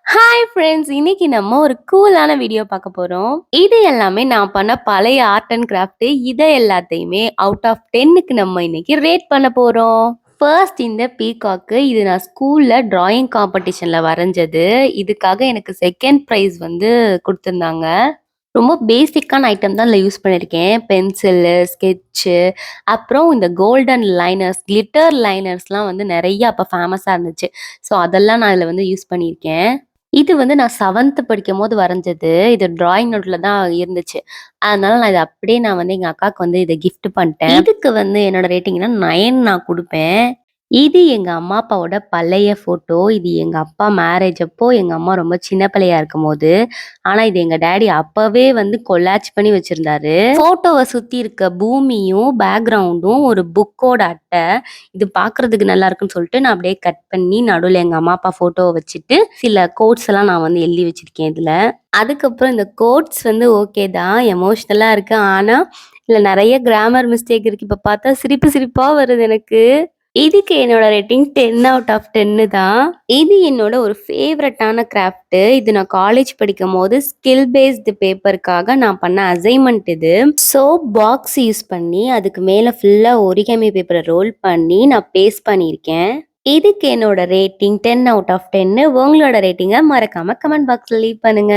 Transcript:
Hi friends! இன்னைக்கு நம்ம ஒரு கூலான வீடியோ பார்க்க போறோம். இது எல்லாமே நான் பண்ண பழைய ஆர்ட் அண்ட் கிராஃப்ட். இத எல்லாத்தையுமே அவுட் ஆஃப் 10க்கு நம்ம இன்னைக்கு ரேட் பண்ண போறோம். ஃபர்ஸ்ட் இந்த பீகாக்கு இது நான் ஸ்கூல்ல டிராயிங் காம்படிஷன்ல வரைஞ்சது. இதுக்காக எனக்கு செகண்ட் பிரைஸ் வந்து குடுத்திருந்தாங்க. ரொம்ப பேசிக்கான ஐட்டம் தான் இதுல யூஸ் பண்ணியிருக்கேன். பென்சிலு, ஸ்கெட்சு, அப்புறம் இந்த கோல்டன் லைனர்ஸ், கிளிட்டர் லைனர்ஸ்லாம் வந்து நெறைய அப்ப ஃபேமஸா இருந்துச்சு. ஸோ அதெல்லாம் நான் இதுல வந்து யூஸ் பண்ணியிருக்கேன். இது வந்து நான் 7த் படிக்கும்போது வரைஞ்சது. இது ட்ராயிங் நோட்ல தான் இருந்துச்சு. அதனால நான் வந்து எங்க அக்காவுக்கு வந்து இத கிஃப்ட் பண்ட்டேன். இதுக்கு வந்து என்னோட ரேட்டிங்னா 9 நான் குடுப்பேன். இது எங்க அம்மா, அப்பாவோட பழைய ஃபோட்டோ. இது எங்க அப்பா மேரேஜ் அப்போ எங்க அம்மா ரொம்ப சின்ன பிள்ளையா இருக்கும்போது. ஆனா இது எங்க டாடி அப்பவே வந்து கொலாஜ் பண்ணி வச்சிருந்தாரு. ஃபோட்டோவ சுத்தி இருக்க பூமியும், பேக்கிரவுண்டும் ஒரு புக்கோட அட்டை. இது பார்க்கறதுக்கு நல்லா இருக்குன்னு சொல்லிட்டு நான் அப்படியே கட் பண்ணி நடுவுல எங்க அம்மா, அப்பா ஃபோட்டோவ வச்சுட்டு, சில கோட்ஸ் எல்லாம் நான் வந்து எழுதி வச்சிருக்கேன் இதுல. அதுக்கப்புறம் இந்த கோட்ஸ் வந்து ஓகே தான். எமோஷனலா இருக்கு. ஆனா, இதுல நெறைய கிராமர் மிஸ்டேக் இருக்கு. இப்ப பார்த்தா சிரிப்பு சிரிப்பா வருது எனக்கு. இதுக்கு என்னோட ரேட்டிங் 10 அவுட் ஆஃப் 10 தான். இது என்னோட ஒரு ஃபேவரட்டான கிராஃப்ட். இது நான் காலேஜ் படிக்கும்போது ஸ்கில் பேஸ்டு பேப்பருக்காக நான் பண்ண அசைன்மெண்ட் இது. சோப் பாக்ஸ் யூஸ் பண்ணி அதுக்கு மேல ஃபுல்லா ஒரிகமி பேப்பரை ரோல் பண்ணி நான் பேஸ்ட் பண்ணியிருக்கேன். இதுக்கு என்னோட ரேட்டிங் 10 அவுட் ஆஃப் 10. உங்களோட ரேட்டிங்கை மறக்காம கமெண்ட் பாக்ஸ்ல லீவ் பண்ணுங்க.